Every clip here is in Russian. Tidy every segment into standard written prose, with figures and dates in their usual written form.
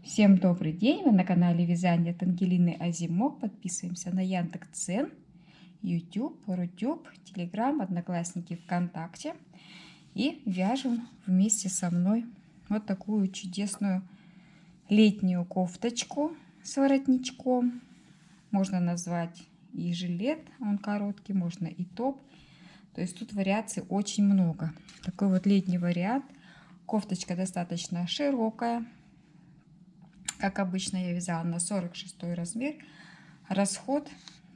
Всем добрый день! Вы на канале Вязание от Ангелины Азимок. Подписываемся на Яндекс.Дзен, YouTube, Рутюб, Telegram, Одноклассники, ВКонтакте. И вяжем вместе со мной вот такую чудесную летнюю кофточку с воротничком. Можно назвать и жилет, он короткий, можно и топ. То есть тут вариаций очень много. Такой вот летний вариант. Кофточка достаточно широкая. Как обычно, я вязала на 46 размер. Расход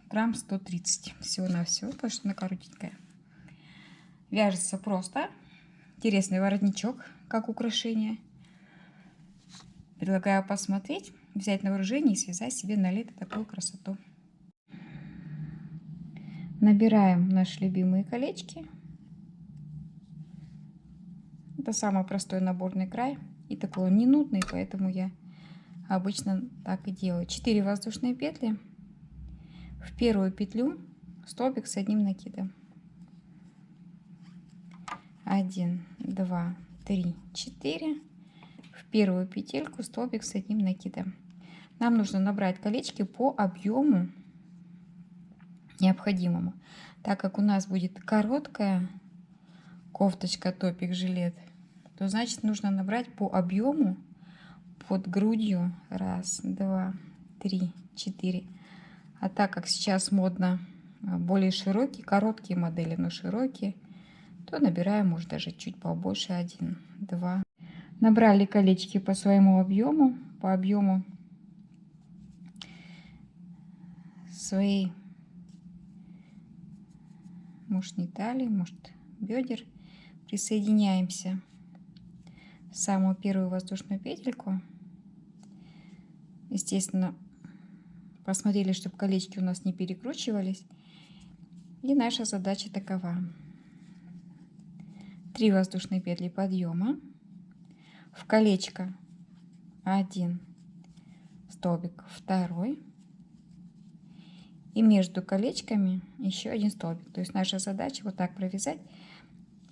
грамм 130. Всего-навсего, потому что она коротенькая. Вяжется просто. Интересный воротничок, как украшение. Предлагаю посмотреть, взять на вооружение и связать себе на лето такую красоту. Набираем наши любимые колечки. Это самый простой наборный край. И такой он не нудный, поэтому я обычно так и делаю. 4 воздушные петли. В первую петлю столбик с одним накидом. 1, 2, 3, 4. В первую петельку столбик с одним накидом. Нам нужно набрать колечки по объему необходимому. Так как у нас будет короткая кофточка, топик, жилет, то значит нужно набрать по объему под грудью 1, 2, 3, 4. А так как сейчас модно более широкие, короткие модели, но широкие, то набираем, может, даже чуть побольше. 1, 2. Набрали колечки по своему объему, по объему своей, может, не талии, может, бедер. Присоединяемся в самую первую воздушную петельку. Естественно, посмотрели, чтобы колечки у нас не перекручивались. И наша задача такова: 3 воздушные петли подъема, в колечко 1 столбик, 2, и между колечками еще 1 столбик. То есть наша задача вот так провязать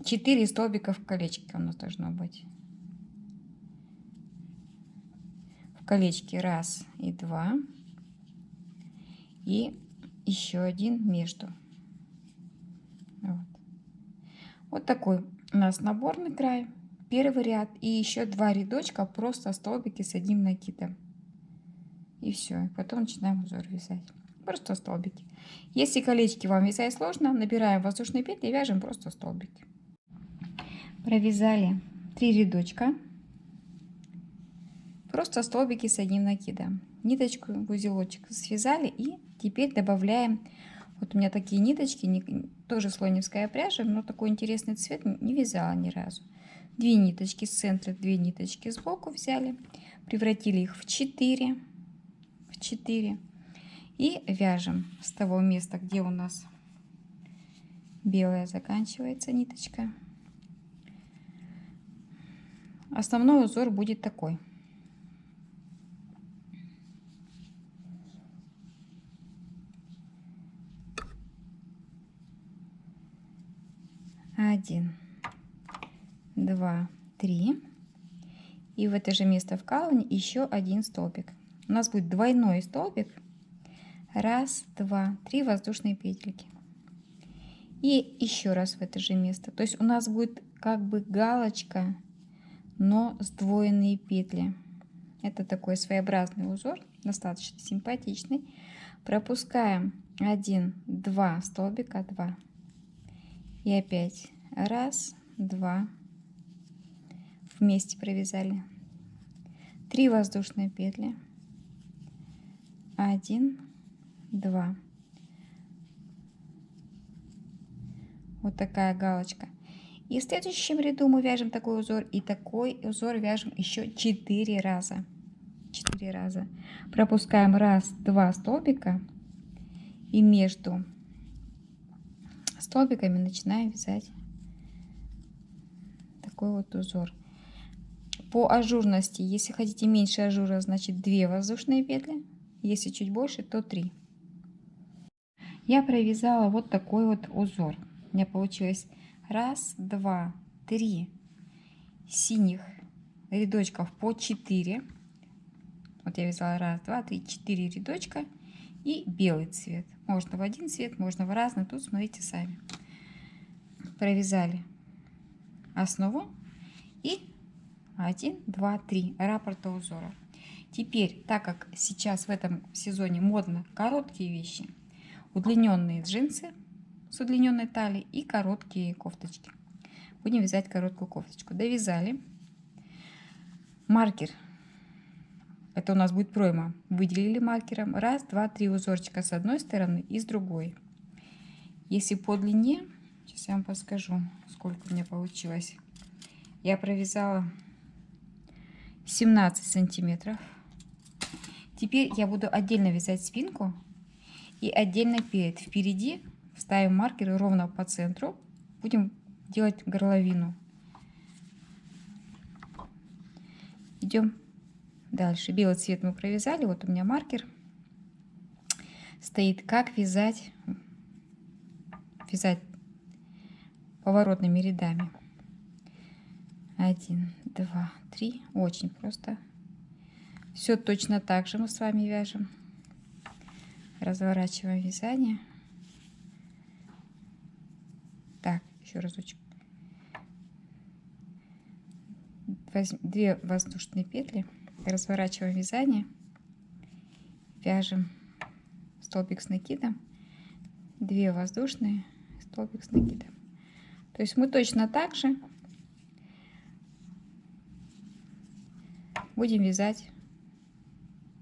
4 столбика в колечке у нас должно быть. В колечке 1 и 2, и еще 1 между. Вот такой у нас наборный край, первый ряд, и еще 2 рядочка просто столбики с одним накидом. И все, и потом начинаем узор вязать. Просто столбики. Если колечки вам вязать сложно, набираем воздушные петли и вяжем просто столбики. Провязали 3 рядочка, просто столбики с одним накидом. Ниточку в узелочек связали, и теперь добавляем. Вот у меня такие ниточки, тоже слоневская пряжа, но такой интересный цвет, не вязала ни разу. 2 ниточки с центра, 2 ниточки сбоку взяли, превратили их в 4, и вяжем с того места, где у нас белая заканчивается ниточка. Основной узор будет такой. Один, 2, 3. И в это же место вкалывания еще 1 столбик. У нас будет двойной столбик. 1, 2, 3 воздушные петельки. И еще раз в это же место. То есть у нас будет как бы галочка, но сдвоенные петли. Это такой своеобразный узор, достаточно симпатичный. Пропускаем 1, 2 столбика, 2. И опять 1, 2. Вместе провязали 3 воздушные петли. 1, 2. Вот такая галочка. И в следующем ряду мы вяжем такой узор, и такой узор вяжем еще 4 раза. 4 раза. Пропускаем 1, 2 столбика, и между столбиками начинаем вязать такой вот узор. По ажурности, если хотите меньше ажура, значит 2 воздушные петли, если чуть больше, то 3. Я провязала вот такой вот узор. У меня получилось 1, 2, 3 синих рядочков по 4. Вот я вязала 1, 2, 3, 4 рядочка и белый цвет. Можно в один цвет, можно в разный. Тут смотрите сами. Провязали основу и 1, 2, 3 раппорта узора. Теперь, так как сейчас в этом сезоне модно короткие вещи, удлиненные джинсы с удлиненной талией и короткие кофточки. Будем вязать короткую кофточку. Довязали. Маркер. Это у нас будет пройма. Выделили маркером. 1, 2, 3 узорчика с одной стороны и с другой. Если по длине, сейчас я вам подскажу, сколько у меня получилось. Я провязала 17 сантиметров. Теперь я буду отдельно вязать спинку и отдельно перед. Впереди вставим маркеры ровно по центру. Будем делать горловину. Идем дальше. Белый цвет мы провязали. Вот у меня маркер стоит. Как вязать поворотными рядами. 1, 2, 3. Очень просто. Все точно так же мы с вами вяжем. Разворачиваем вязание. Так, еще разочек. 2 воздушные петли. Разворачиваем вязание. Вяжем столбик с накидом. 2 воздушные, столбик с накидом. То есть мы точно так же будем вязать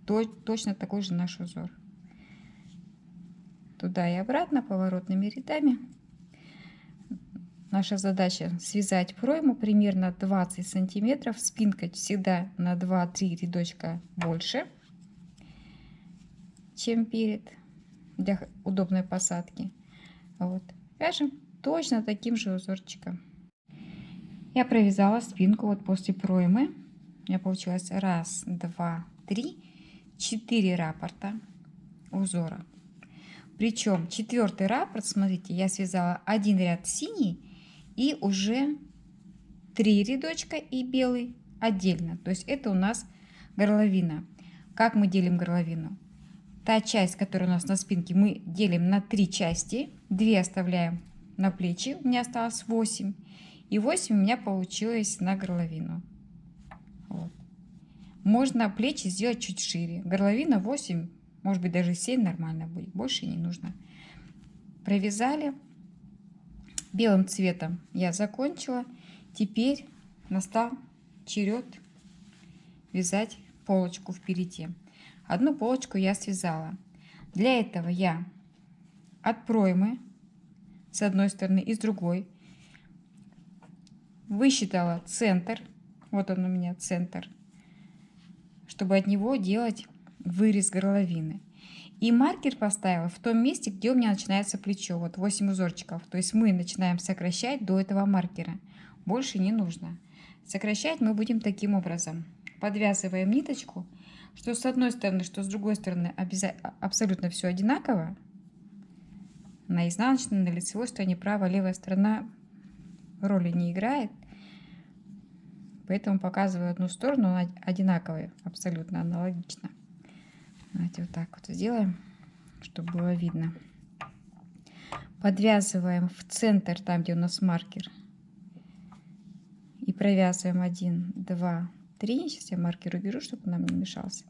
точно такой же наш узор. Туда и обратно поворотными рядами. Наша задача связать пройму примерно 20 сантиметров. Спинка всегда на 2-3 рядочка больше, чем перед, для удобной посадки. Вот. Вяжем точно таким же узорчиком. Я провязала спинку вот после проймы. У меня получилось 1, 2, 3, 4 раппорта узора. Причем 4-й раппорт, смотрите, я связала 1 ряд синий и уже 3 рядочка и белый отдельно. То есть это у нас горловина. Как мы делим горловину? Та часть, которая у нас на спинке, мы делим на 3 части. 2 оставляем на плечи, у меня осталось 8. И 8 у меня получилось на горловину. Вот. Можно плечи сделать чуть шире. Горловина 8, может быть даже 7 нормально будет. Больше не нужно. Провязали. Белым цветом я закончила. Теперь настал черед вязать полочку впереди. Одну полочку я связала. Для этого я от проймы с одной стороны и с другой высчитала центр. Вот он у меня центр. Чтобы от него делать вырез горловины. И маркер поставила в том месте, где у меня начинается плечо. Вот 8 узорчиков. То есть мы начинаем сокращать до этого маркера. Больше не нужно. Сокращать мы будем таким образом. Подвязываем ниточку, что с одной стороны, что с другой стороны абсолютно все одинаково. На изнаночной, на лицевой стороне правая, левая сторона роли не играет. Поэтому показываю одну сторону, она одинаковая, абсолютно аналогично. Давайте вот так вот сделаем, чтобы было видно. Подвязываем в центр, там где у нас маркер. И провязываем 1, 2, 3. Сейчас я маркер уберу, чтобы он нам не мешался.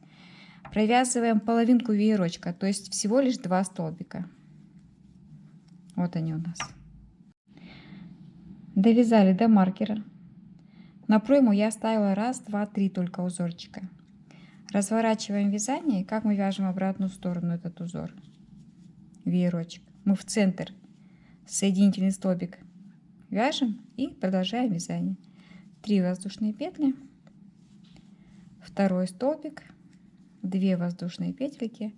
Провязываем половинку веерочка, то есть всего лишь 2 столбика. Вот они у нас. Довязали до маркера. На пройму я оставила 1, 2, 3 только узорчика. Разворачиваем вязание. Как мы вяжем обратную сторону этот узор? Веерочек. Мы в центр соединительный столбик вяжем и продолжаем вязание. 3 воздушные петли, 2 столбик, 2 воздушные петельки,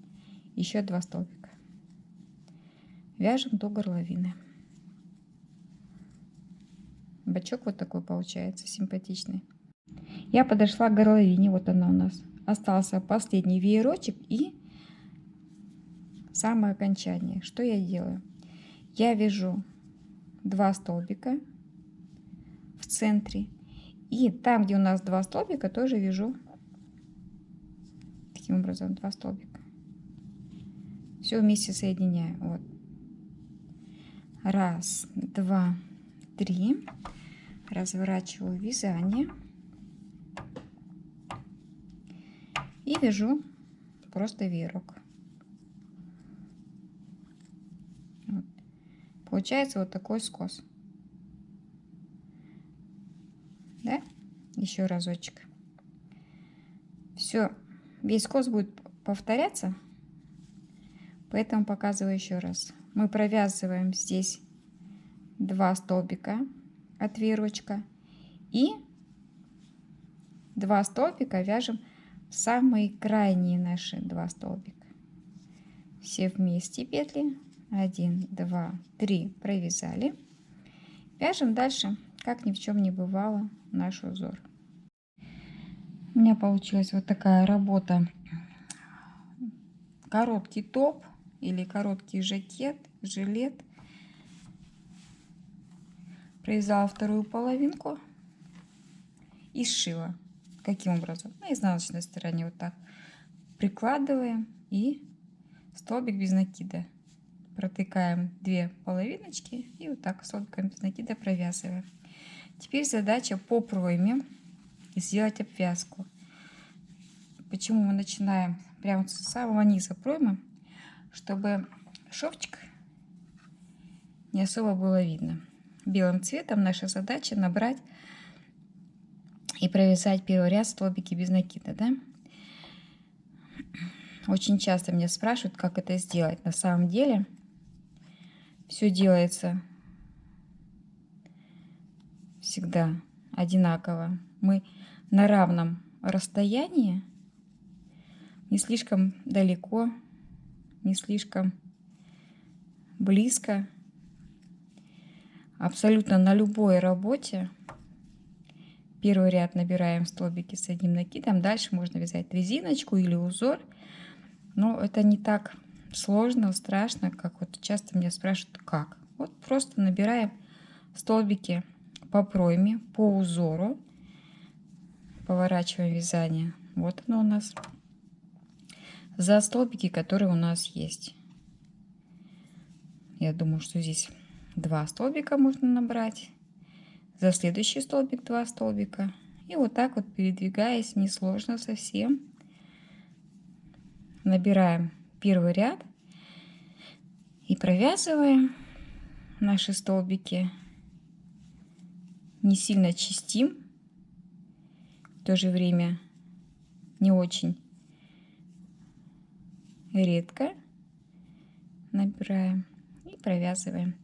еще 2 столбика. Вяжем до горловины. Бочок вот такой получается, симпатичный. Я подошла к горловине, вот она у нас. Остался последний веерочек и самое окончание. Что я делаю? Я вяжу 2 столбика в центре. И там, где у нас 2 столбика, тоже вяжу Таким образом 2 столбика. Все вместе соединяю. Вот. 1, 2, 3. Разворачиваю вязание. И вяжу просто веерок. Вот. Получается вот такой скос. Да? Еще разочек. Все, весь скос будет повторяться, поэтому показываю еще раз. Мы провязываем здесь 2 столбика от веерочка и 2 столбика вяжем в самые крайние наши 2 столбика. Все вместе петли. 1, 2, 3 провязали. Вяжем дальше, как ни в чем не бывало, наш узор. У меня получилась вот такая работа. Короткий топ или короткий жакет, жилет. Провязала вторую половинку и сшила. Каким образом? На изнаночной стороне вот так прикладываем и столбик без накида. Протыкаем 2 половиночки и вот так столбиком без накида провязываем. Теперь задача по пройме сделать обвязку. Почему мы начинаем прямо с самого низа проймы, чтобы шовчик не особо было видно. Белым цветом наша задача набрать и провязать первый ряд столбики без накида, да? Очень часто меня спрашивают, как это сделать. На самом деле все делается всегда одинаково. Мы на равном расстоянии, не слишком далеко, не слишком близко, абсолютно на любой работе. Первый ряд набираем столбики с одним накидом, дальше можно вязать резиночку или узор, но это не так сложно, страшно, как вот часто меня спрашивают, как. Вот просто набираем столбики по пройме, по узору, поворачиваем вязание. Вот оно у нас. За столбики, которые у нас есть. Я думаю, что здесь 2 столбика можно набрать. За следующий столбик 2 столбика. И вот так вот, передвигаясь, несложно совсем, набираем первый ряд и провязываем наши столбики. Не сильно чистим, в то же время не очень редко набираем и провязываем.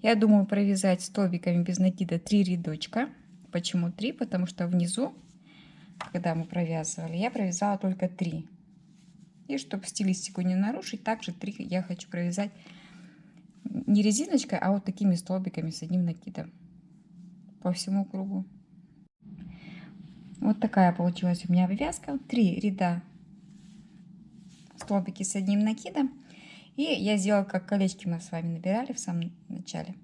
Я думаю провязать столбиками без накида 3 рядочка. Почему 3? Потому что внизу, когда мы провязывали, я провязала только 3. И чтобы стилистику не нарушить, также 3 я хочу провязать не резиночкой, а вот такими столбиками с одним накидом по всему кругу. Вот такая получилась у меня обвязка. 3 ряда столбики с одним накидом. И я сделала, как колечки мы с вами набирали в самом начале.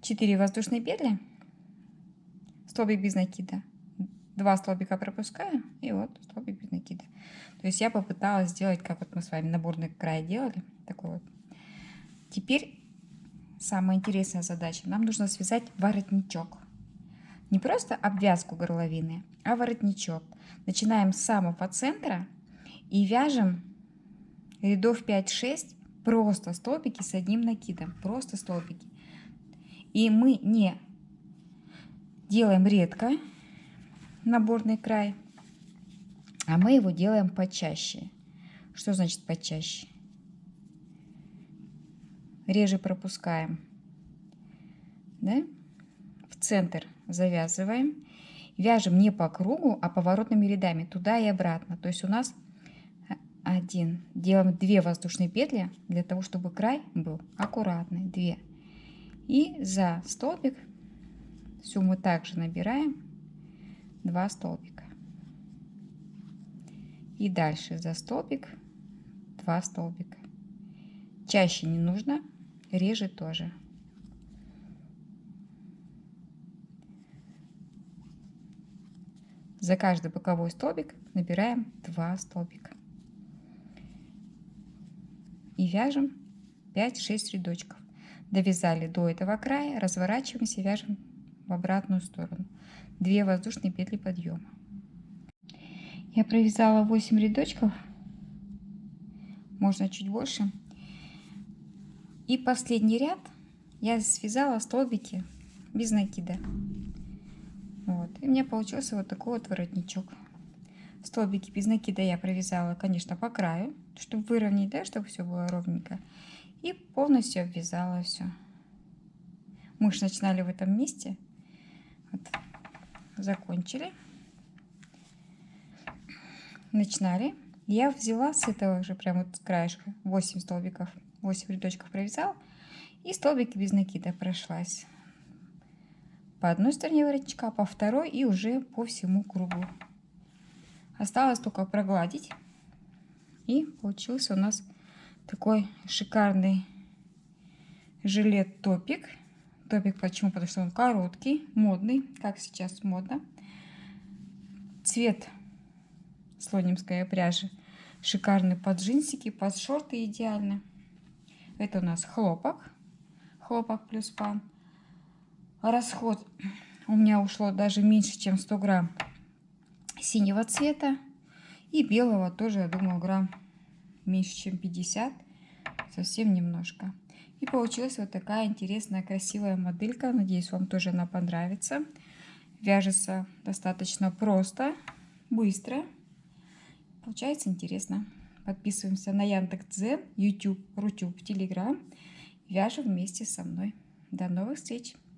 4 воздушные петли, столбик без накида, 2 столбика пропускаю и вот столбик без накида. То есть я попыталась сделать, как вот мы с вами наборный край делали. Такой вот. Теперь самая интересная задача. Нам нужно связать воротничок. Не просто обвязку горловины, а воротничок. Начинаем с самого центра и вяжем рядов 5-6 просто столбики с одним накидом. Просто столбики. И мы не делаем редко наборный край, а мы его делаем почаще. Что значит почаще? Реже пропускаем. Да? В центр завязываем. Вяжем не по кругу, а поворотными рядами, туда и обратно. То есть у нас делаем 2 воздушные петли для того, чтобы край был аккуратный. 2. И за столбик все мы также набираем 2 столбика. И дальше за столбик 2 столбика. Чаще не нужно, реже тоже. За каждый боковой столбик набираем 2 столбика. и вяжем 5-6 рядочков. Довязали до этого края, разворачиваемся и вяжем в обратную сторону. 2 воздушные петли подъема. Я провязала 8 рядочков, можно чуть больше. И последний ряд я связала столбики без накида. Вот. И у меня получился вот такой вот воротничок. Столбики без накида я провязала, конечно, по краю, чтобы выровнять, да, чтобы все было ровненько. И полностью обвязала все. Мы же начинали в этом месте. Вот. Закончили. Начинали. Я взяла с этого же прямо вот с краешка 8 столбиков, 8 рядочков провязала. И столбики без накида прошлась. По одной стороне воротничка, по второй и уже по всему кругу. Осталось только прогладить. И получился у нас такой шикарный жилет-топик. Топик почему? Потому что он короткий, модный, как сейчас модно. Цвет слонимской пряжи шикарный под джинсики, под шорты идеально. Это у нас хлопок. Хлопок плюс пан. Расход у меня ушло даже меньше, чем 100 грамм синего цвета. И белого тоже, я думаю, грамм меньше, чем 50. Совсем немножко. И получилась вот такая интересная, красивая моделька. Надеюсь, вам тоже она понравится. Вяжется достаточно просто, быстро. Получается интересно. Подписываемся на Яндекс.Дзен, YouTube, Рутюб, Telegram. Вяжем вместе со мной. До новых встреч!